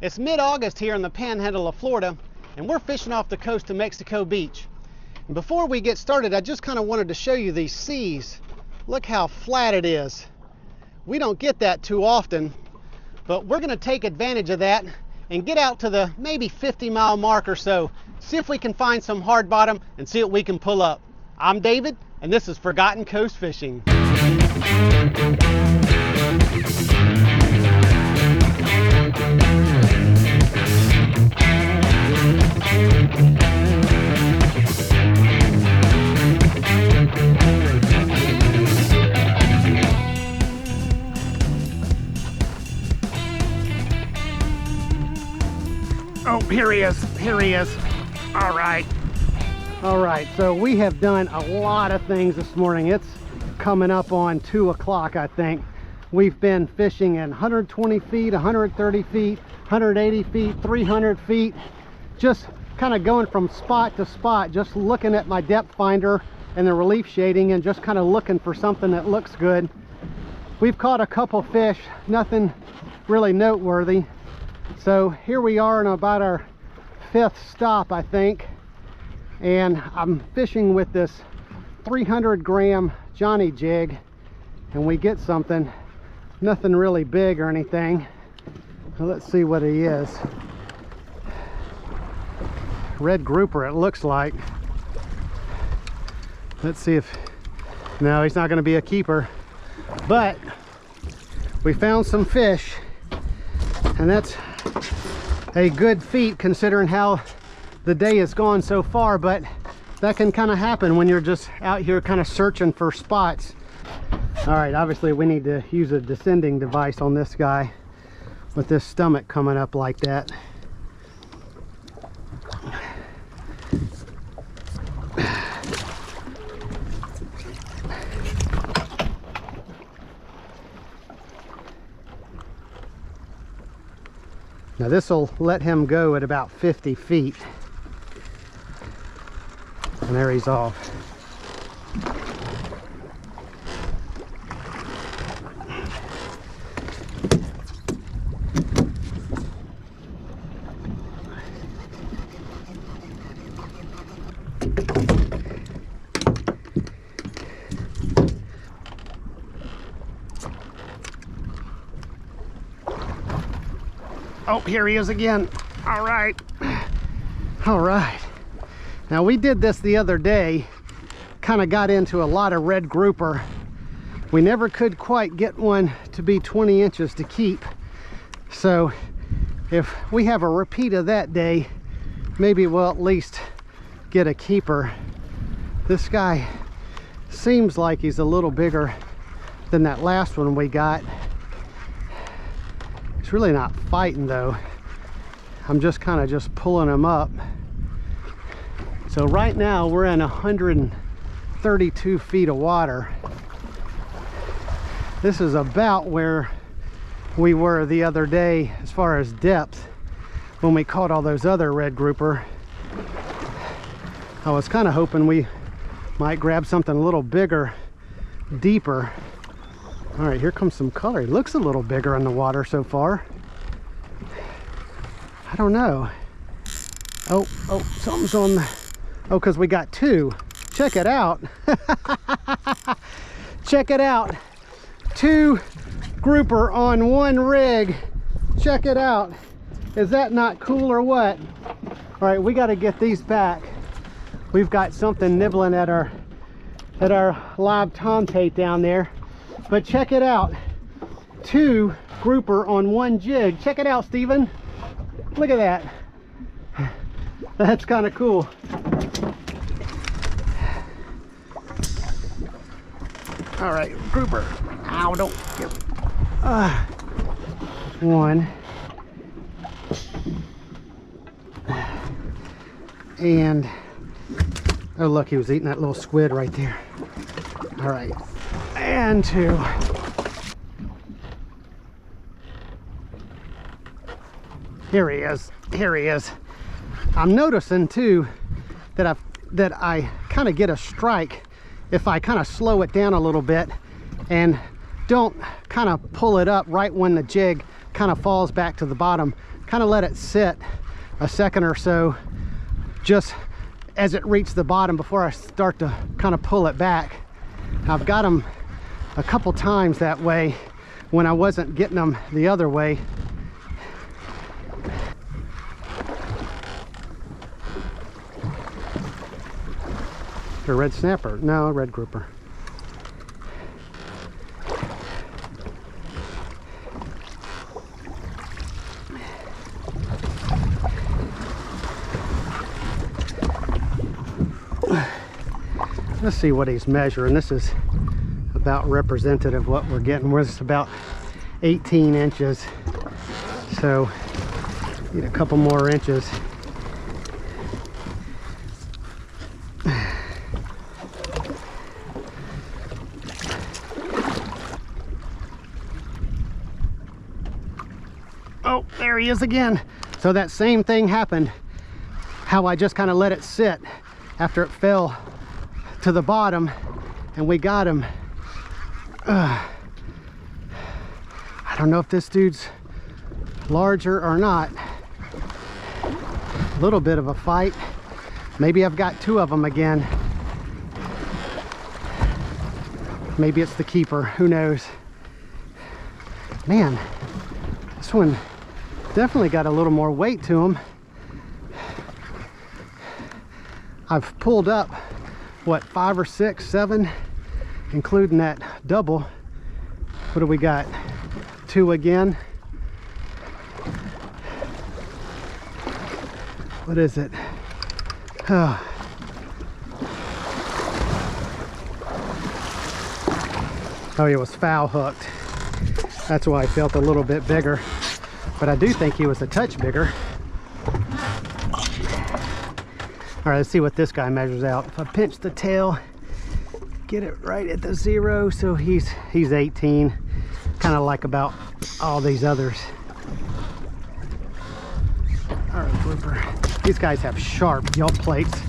It's mid-August here in the panhandle of Florida, and we're fishing off the coast of Mexico Beach. And before we get started, I just kind of wanted to show you these seas. Look how flat it is. We don't get that too often, but we're going to take advantage of that and get out to the maybe 50-mile mark or so, see if we can find some hard bottom and see what we can pull up. I'm David, and this is Forgotten Coast Fishing. Oh, here he is. Here he is. All right. All right, so we have done a lot of things this morning. It's coming up on 2 o'clock, I think. We've been fishing in 120 feet, 130 feet, 180 feet, 300 feet. Just kind of going from spot to spot, just looking at my depth finder and the relief shading and just kind of looking for something that looks good. We've caught a couple fish, nothing really noteworthy. So here we are in about our 5th stop, I think, and I'm fishing with this 300-gram Johnny jig, and we get something, nothing really big or anything. So let's see what he is. Red grouper, it looks like. Let's see if, no, he's not going to be a keeper, but we found some fish, and that's a good feat considering how the day has gone so far, but that can kind of happen when you're just out here kind of searching for spots. All right, obviously we need to use a descending device on this guy with this stomach coming up like that. Now this will let him go at about 50 feet. And there he's off. Oh, here he is again. All right. All right. Now we did this the other day, kind of got into a lot of red grouper. We never could quite get one to be 20 inches to keep. So if we have a repeat of that day, maybe we'll at least get a keeper. This guy seems like he's a little bigger than that last one we got. He's really not fighting though. I'm just kind of just pulling him up. So right now we're in 132 feet of water. This is about where we were the other day as far as depth when we caught all those other red grouper. I was kind of hoping we might grab something a little bigger, deeper. All right, here comes some color. He looks a little bigger in the water so far. I don't know. Oh, something's on the... Oh, because we got two. Check it out. Check it out. 2 grouper on 1 rig. Check it out. Is that not cool or what? All right, we got to get these back. We've got something nibbling at our live tomtate down there. But check it out. 2 grouper on 1 jig. Check it out, Steven. Look at that. That's kind of cool. All right, grouper. Ow, don't get... 1. And... Oh, look, he was eating that little squid right there. All right. And 2. Here he is. Here he is. I'm noticing too that I kind of get a strike if I kind of slow it down a little bit and don't kind of pull it up right when the jig kind of falls back to the bottom, kind of let it sit a second or so just as it reached the bottom before I start to kind of pull it back. I've got them a couple times that way when I wasn't getting them the other way. A red snapper? No, red grouper. Let's see what he's measuring. This is about representative of what we're getting. We're just about 18 inches. So need a couple more inches. Oh, there he is again. So that same thing happened. How I just kind of let it sit after it fell to the bottom, and we got him. I don't know if this dude's larger or not. A little bit of a fight. Maybe I've got two of them again. Maybe it's the keeper, who knows. Man, this one definitely got a little more weight to him. I've pulled up, what, 5 or 6, 7, including that double. What do we got? 2 again. What is it? Oh. Oh, he was foul hooked. That's why I felt a little bit bigger. But I do think he was a touch bigger. All right, let's see what this guy measures out. If I pinch the tail, get it right at the 0, so he's 18, kind of like about all these others. All right, grouper. These guys have sharp gill plates.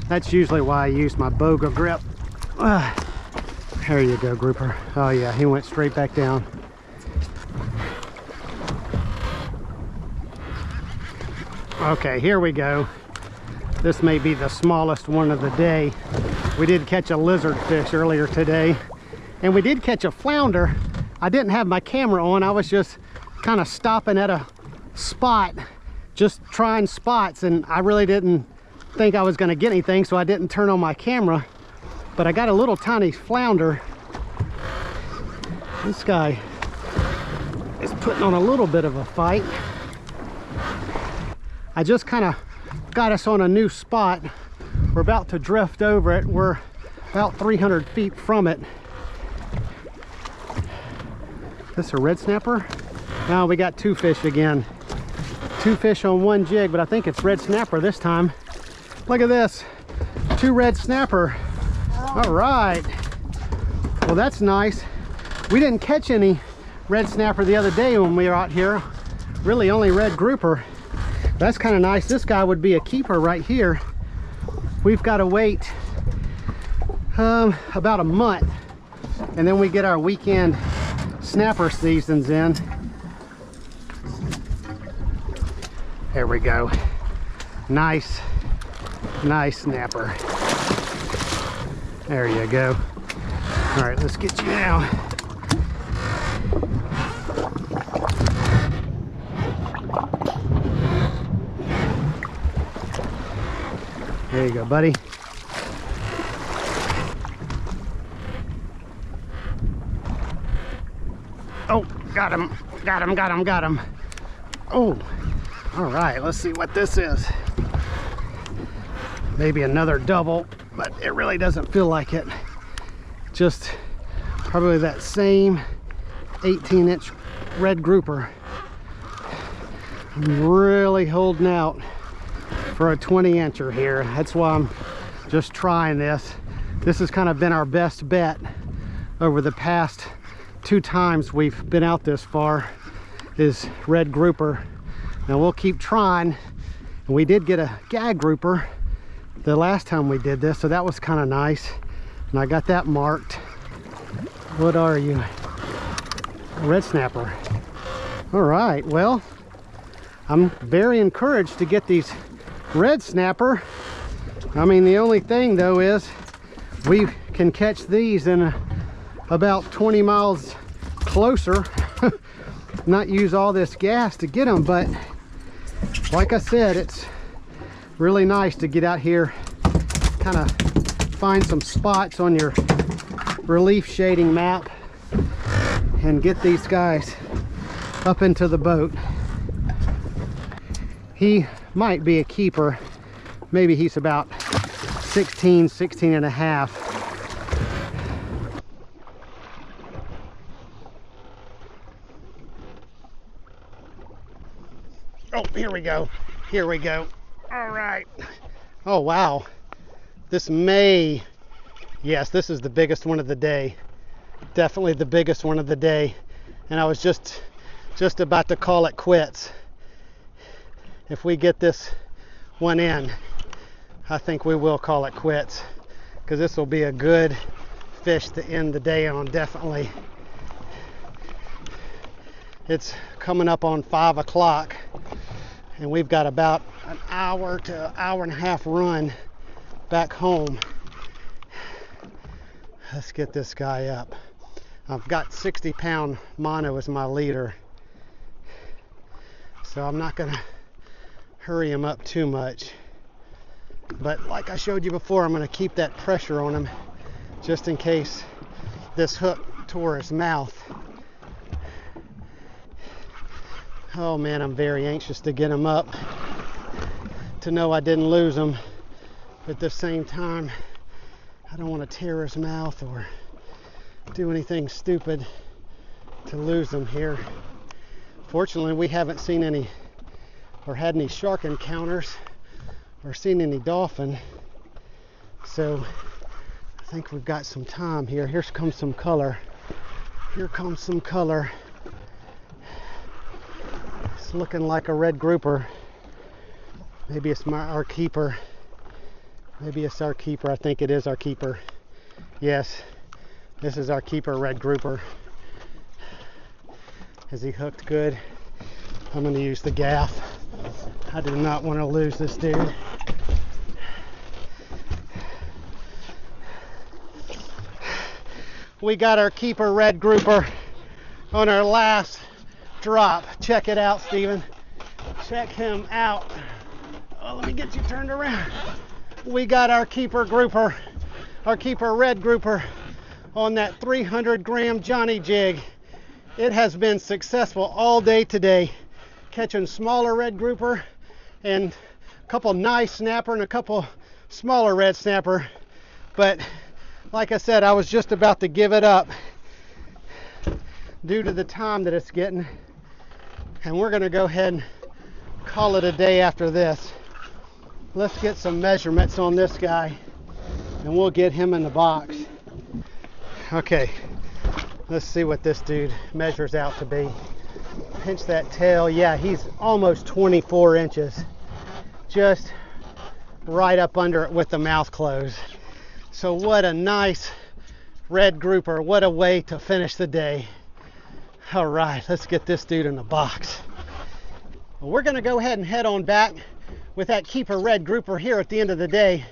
That's usually why I use my boga grip. There you go, grouper. Oh yeah, he went straight back down. Okay, here we go. This may be the smallest one of the day. We did catch a lizard fish earlier today, and we did catch a flounder. I didn't have my camera on. I was just kind of stopping at a spot, just trying spots, and I really didn't think I was going to get anything, so I didn't turn on my camera. But I got a little tiny flounder. This guy is putting on a little bit of a fight. I just kind of got us on a new spot. We're about to drift over it. We're about 300 feet from it. This a red snapper? Now we got 2 fish again. 2 fish on 1 jig, but I think it's red snapper this time. Look at this, 2 red snapper. All right, well that's nice. We didn't catch any red snapper the other day when we were out here. Really only red grouper. That's kind of nice. This guy would be a keeper right here. We've got to wait about a month, and then we get our weekend snapper seasons in. There we go. Nice snapper. There you go. All right, let's get you now. There you go, buddy. Oh, got him. Oh, all right, let's see what this is. Maybe another double, but it really doesn't feel like it. Just probably that same 18-inch red grouper. I'm really holding out for a 20-incher here. That's why I'm just trying this. This has kind of been our best bet over the past 2 times we've been out this far, is red grouper. Now we'll keep trying. And we did get a gag grouper the last time we did this, so that was kind of nice. And I got that marked. What are you? A red snapper. All right, well, I'm very encouraged to get these red snapper. I mean, the only thing though is we can catch these in about 20 miles closer. Not use all this gas to get them, but like I said, it's really nice to get out here, kind of find some spots on your relief shading map and get these guys up into the boat. He might be a keeper. Maybe he's about 16 and a half. Oh, here we go. Here we go. All right. Oh, wow. This may, yes, this is the biggest one of the day. Definitely the biggest one of the day. And I was just about to call it quits. If we get this one in, I think we will call it quits, because this will be a good fish to end the day on, definitely. It's coming up on 5 o'clock, and we've got about an hour to an hour and a half run back home. Let's get this guy up. I've got 60-pound mono as my leader, so I'm not gonna hurry him up too much. But like I showed you before, I'm gonna keep that pressure on him just in case this hook tore his mouth. Oh man, I'm very anxious to get him up, to know I didn't lose him. But at the same time, I don't want to tear his mouth or do anything stupid to lose him here. Fortunately, we haven't seen any or had any shark encounters or seen any dolphin, so I think we've got some time here. Here comes some color. Here comes some color. It's looking like a red grouper. Maybe it's our keeper. Maybe it's our keeper. I think it is our keeper. Yes, this is our keeper red grouper. Is he hooked good? I'm going to use the gaff. I do not want to lose this dude. We got our keeper red grouper on our last drop. Check it out, Steven. Check him out. Oh, let me get you turned around. We got our keeper grouper, our keeper red grouper on that 300-gram Johnny jig. It has been successful all day today, catching smaller red grouper and a couple nice snapper and a couple smaller red snapper. But like I said, I was just about to give it up due to the time that it's getting, and we're going to go ahead and call it a day after this. Let's get some measurements on this guy and we'll get him in the box. Okay, let's see what this dude measures out to be. Pinch that tail. Yeah, he's almost 24 inches. Just right up under it with the mouth closed. So what a nice red grouper. What a way to finish the day. All right, let's get this dude in the box. Well, we're going to go ahead and head on back with that keeper red grouper here at the end of the day.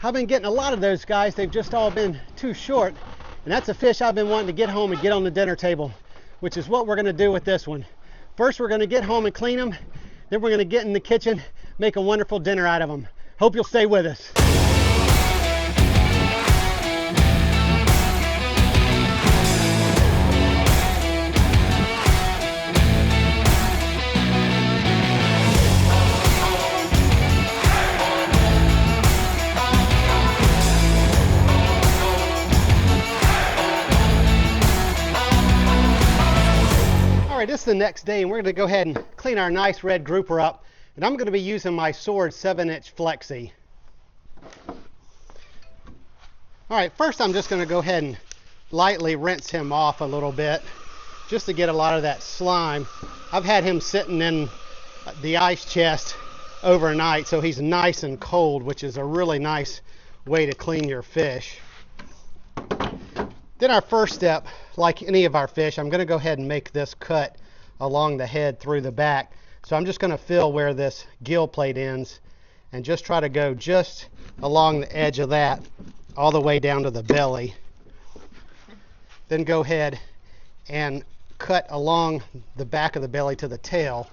I've been getting a lot of those guys. They've just all been too short. And that's a fish I've been wanting to get home and get on the dinner table, which is what we're going to do with this one. First, we're going to get home and clean them. Then we're going to get in the kitchen, make a wonderful dinner out of them. Hope you'll stay with us. This is the next day, and we're going to go ahead and clean our nice red grouper up, and I'm going to be using my Sword 7-inch Flexi. All right, first I'm just going to go ahead and lightly rinse him off a little bit just to get a lot of that slime. I've had him sitting in the ice chest overnight, so he's nice and cold, which is a really nice way to clean your fish. Then our first step, like any of our fish, I'm going to go ahead and make this cut along the head through the back So I'm just going to feel where this gill plate ends and just try to go just along the edge of that all the way down to the belly. Then go ahead and cut along the back of the belly to the tail.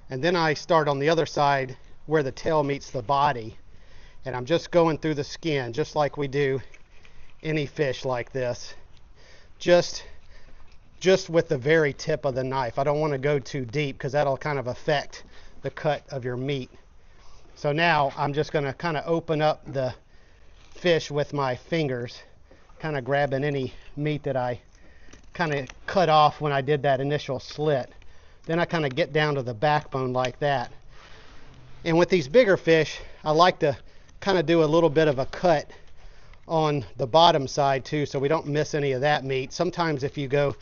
And then I start on the other side where the tail meets the body. And I'm just going through the skin just like we do any fish like this. Just with the very tip of the knife. I don't want to go too deep because that'll kind of affect the cut of your meat. So now I'm just going to kind of open up the fish with my fingers, kind of grabbing any meat that I kind of cut off when I did that initial slit. Then I kind of get down to the backbone like that. And with these bigger fish, I like to kind of do a little bit of a cut on the bottom side too, so we don't miss any of that meat. Sometimes if you go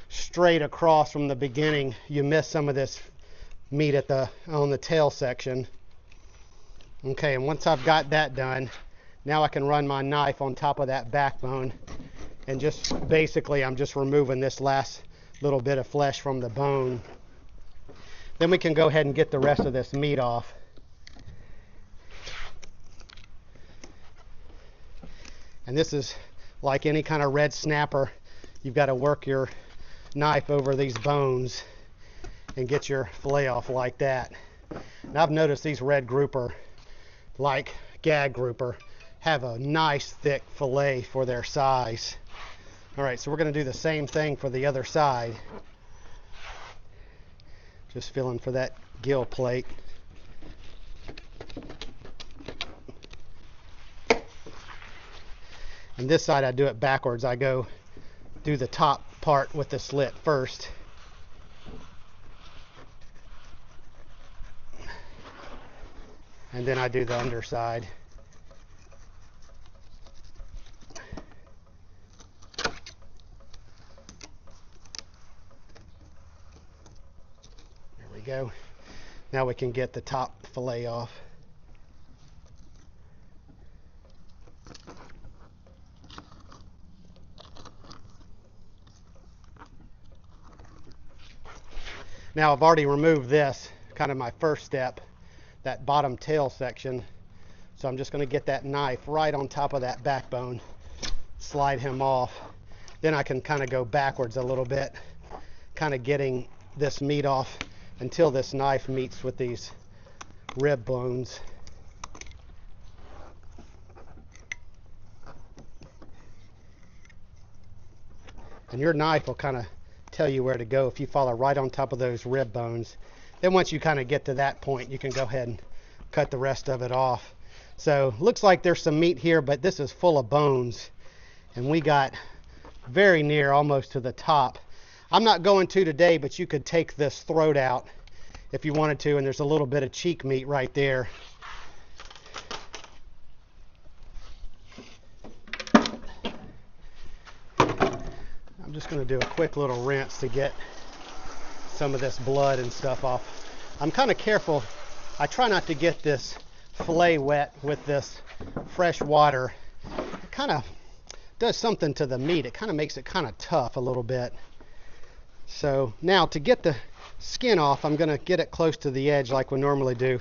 straight across from the beginning, you miss some of this meat on the tail section. Okay, and once I've got that done, now I can run my knife on top of that backbone, and just basically I'm just removing this last little bit of flesh from the bone. Then we can go ahead and get the rest of this meat off. And this is like any kind of red snapper. You've got to work your knife over these bones and get your fillet off like that. And I've noticed these red grouper, like Gag Grouper, have a nice thick fillet for their size. All right, so we're going to do the same thing for the other side. Just feeling for that gill plate. And this side I do it backwards. I go do the top part with the slit first. And then I do the underside. There we go. Now we can get the top fillet off. Now I've already removed this, kind of my first step, that bottom tail section. So I'm just going to get that knife right on top of that backbone, slide him off. Then I can kind of go backwards a little bit, kind of getting this meat off until this knife meets with these rib bones. And your knife will kind of tell you where to go if you follow right on top of those rib bones. Then once you kind of get to that point, you can go ahead and cut the rest of it off. So looks like there's some meat here, but this is full of bones, and we got very near almost to the top. I'm not going to today, but you could take this throat out if you wanted to, and there's a little bit of cheek meat right there. I'm just going to do a quick little rinse to get some of this blood and stuff off. I'm kind of careful. I try not to get this fillet wet with this fresh water. It kind of does something to the meat. It kind of makes it kind of tough a little bit. So now to get the skin off, I'm going to get it close to the edge like we normally do.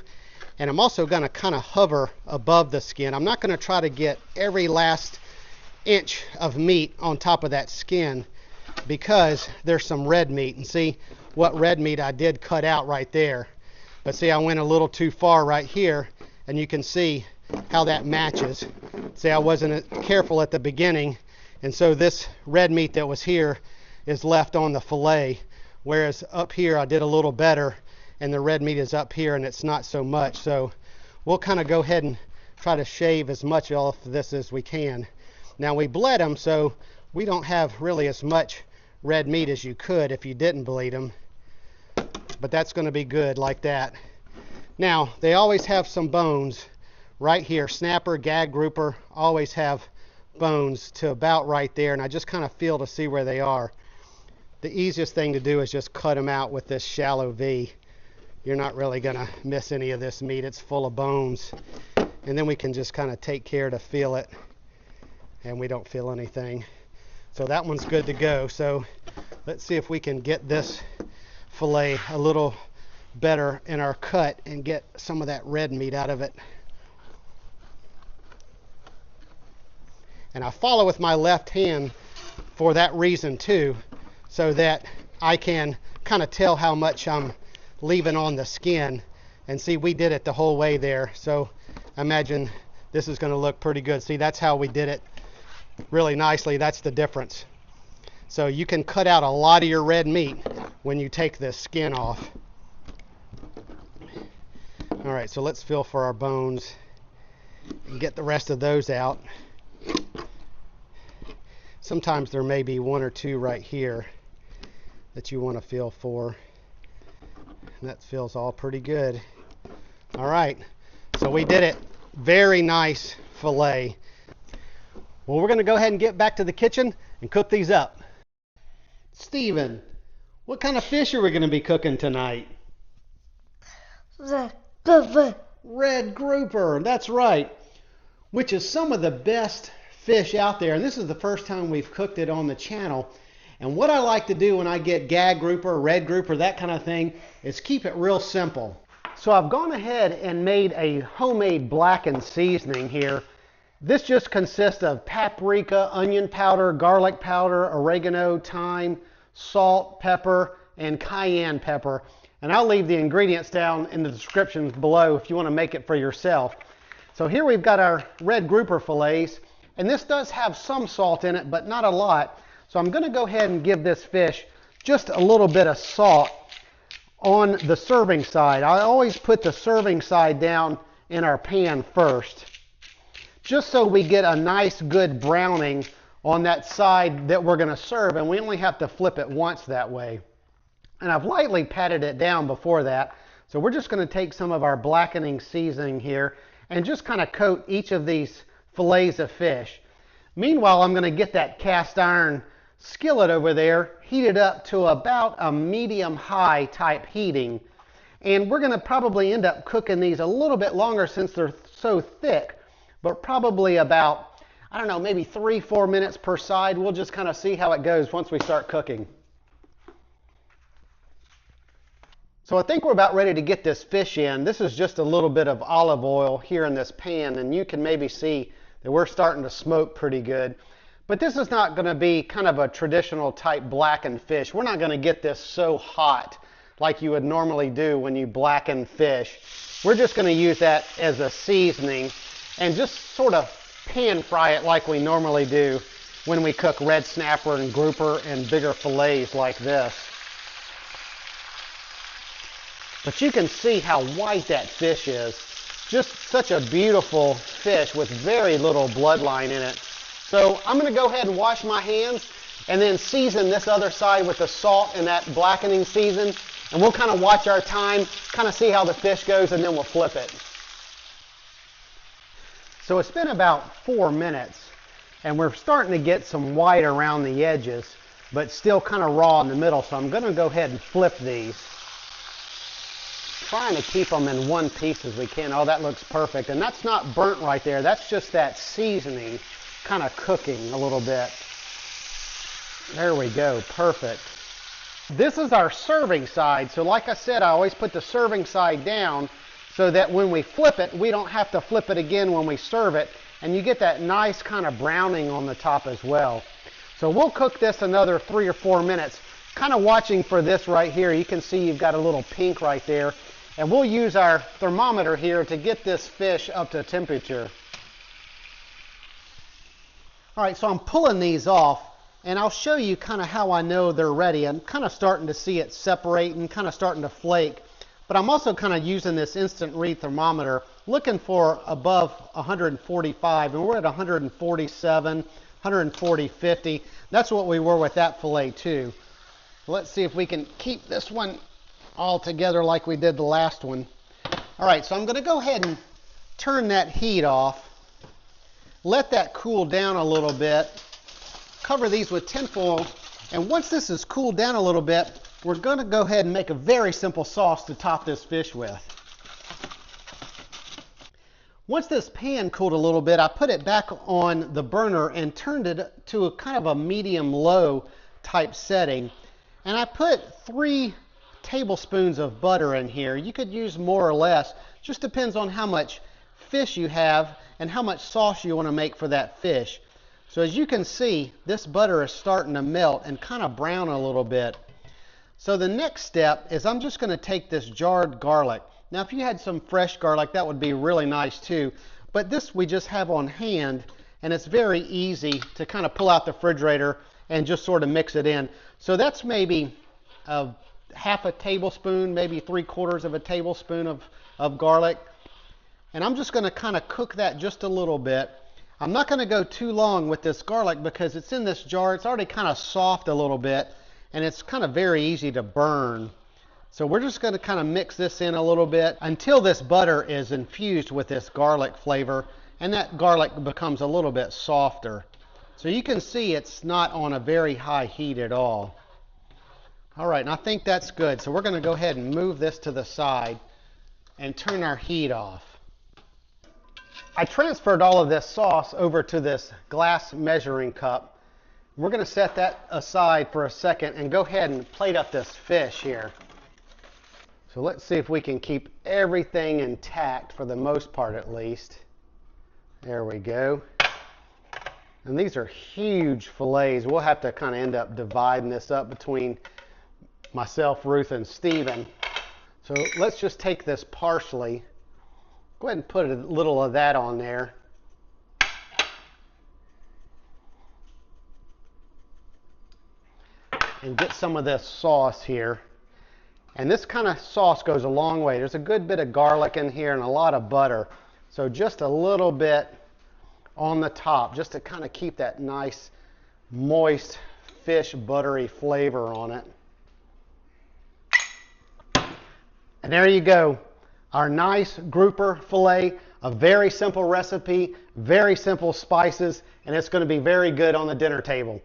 And I'm also going to kind of hover above the skin. I'm not going to try to get every last inch of meat on top of that skin, because there's some red meat. And see what red meat I did cut out right there. But see, I went a little too far right here, and you can see how that matches. See, I wasn't careful at the beginning, and so this red meat that was here is left on the fillet, whereas up here I did a little better, and the red meat is up here and it's not so much. So we'll kind of go ahead and try to shave as much off this as we can. Now we bled them, so we don't have really as much red meat as you could if you didn't bleed them, but that's going to be good like that. Now they always have some bones right here. Snapper, Gag Grouper always have bones to about right there, and I just kind of feel to see where they are. The easiest thing to do is just cut them out with this shallow V. You're not really going to miss any of this meat. It's full of bones. And then we can just kind of take care to feel it, and we don't feel anything. So that one's good to go. So let's see if we can get this fillet a little better in our cut and get some of that red meat out of it. And I follow with my left hand for that reason too, so that I can kind of tell how much I'm leaving on the skin. And see, we did it the whole way there, so imagine this is going to look pretty good. See, that's how we did it really nicely. That's the difference. So you can cut out a lot of your red meat when you take this skin off. All right, so let's feel for our bones and get the rest of those out. Sometimes there may be one or two right here that you want to feel for. And that feels all pretty good. All right, so we did it. Very nice fillet. Well, we're going to go ahead and get back to the kitchen and cook these up. Steven, what kind of fish are we going to be cooking tonight? Red grouper, that's right. Which is some of the best fish out there. And this is the first time we've cooked it on the channel. And what I like to do when I get gag grouper, red grouper, that kind of thing, is keep it real simple. So I've gone ahead and made a homemade blackened seasoning here. This just consists of paprika, onion powder, garlic powder, oregano, thyme, salt, pepper, and cayenne pepper. And I'll leave the ingredients down in the descriptions below if you want to make it for yourself. So here we've got our red grouper fillets, and this does have some salt in it, but not a lot. So I'm going to go ahead and give this fish just a little bit of salt on the serving side. I always put the serving side down in our pan first, just so we get a nice good browning on that side that we're going to serve, and we only have to flip it once that way. And I've lightly patted it down before that. So we're just going to take some of our blackening seasoning here and just kind of coat each of these fillets of fish. Meanwhile, I'm going to get that cast iron skillet over there heated up to about a medium-high type heating. And we're going to probably end up cooking these a little bit longer since they're so thick, but probably about, I don't know, maybe 3-4 minutes per side. We'll just kind of see how it goes once we start cooking. So I think we're about ready to get this fish in. This is just a little bit of olive oil here in this pan, and you can maybe see that we're starting to smoke pretty good. But this is not going to be kind of a traditional type blackened fish. We're not going to get this so hot like you would normally do when you blacken fish. We're just going to use that as a seasoning and just sort of pan fry it like we normally do when we cook red snapper and grouper and bigger fillets like this. But you can see how white that fish is. Just such a beautiful fish with very little bloodline in it. So I'm going to go ahead and wash my hands and then season this other side with the salt and that blackening season. And we'll kind of watch our time, kind of see how the fish goes, and then we'll flip it. So it's been about 4 minutes, and we're starting to get some white around the edges, but still kind of raw in the middle. So I'm going to go ahead and flip these, trying to keep them in one piece as we can. Oh, that looks perfect. And that's not burnt right there. That's just that seasoning kind of cooking a little bit. There we go. Perfect. This is our serving side. So like I said, I always put the serving side down so that when we flip it, we don't have to flip it again when we serve it. And you get that nice kind of browning on the top as well. So we'll cook this another 3 or 4 minutes. Kind of watching for this right here. You can see you've got a little pink right there. And we'll use our thermometer here to get this fish up to temperature. All right, so I'm pulling these off, and I'll show you kind of how I know they're ready. I'm kind of starting to see it separate and kind of starting to flake. But I'm also kind of using this instant read thermometer, looking for above 145, and we're at 147, 140, 50. That's what we were with that fillet too. Let's see if we can keep this one all together like we did the last one. All right, so I'm going to go ahead and turn that heat off. Let that cool down a little bit. Cover these with tinfoil, and once this is cooled down a little bit, we're going to go ahead and make a very simple sauce to top this fish with. Once this pan cooled a little bit, I put it back on the burner and turned it to a kind of a medium-low type setting. And I put 3 tablespoons of butter in here. You could use more or less. Just depends on how much fish you have and how much sauce you want to make for that fish. So as you can see, this butter is starting to melt and kind of brown a little bit. So the next step is I'm just going to take this jarred garlic. Now if you had some fresh garlic, that would be really nice too. But this we just have on hand, and it's very easy to kind of pull out the refrigerator and just sort of mix it in. So that's maybe half a tablespoon, maybe 3/4 of a tablespoon of garlic. And I'm just going to kind of cook that just a little bit. I'm not going to go too long with this garlic because it's in this jar. It's already kind of soft a little bit, and it's kind of very easy to burn. So we're just going to kind of mix this in a little bit until this butter is infused with this garlic flavor, and that garlic becomes a little bit softer. So you can see it's not on a very high heat at all. All right, and I think that's good. So we're going to go ahead and move this to the side and turn our heat off. I transferred all of this sauce over to this glass measuring cup. We're going to set that aside for a second and go ahead and plate up this fish here. So let's see if we can keep everything intact for the most part at least. There we go. And these are huge fillets. We'll have to kind of end up dividing this up between myself, Ruth, and Stephen. So let's just take this parsley. Go ahead and put a little of that on there. And get some of this sauce here. And this kind of sauce goes a long way. There's a good bit of garlic in here and a lot of butter. So just a little bit on the top, just to kind of keep that nice, moist, fish, buttery flavor on it. And there you go. Our nice grouper fillet, a very simple recipe, very simple spices, and it's going to be very good on the dinner table.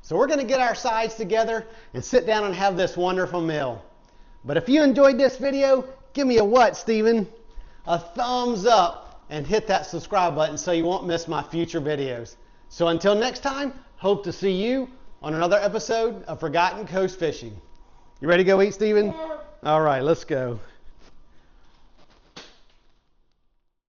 So we're going to get our sides together and sit down and have this wonderful meal. But if you enjoyed this video, give me a what, Stephen? A thumbs up and hit that subscribe button so you won't miss my future videos. So until next time, hope to see you on another episode of Forgotten Coast Fishing. You ready to go eat, Stephen? Yeah. All right, let's go.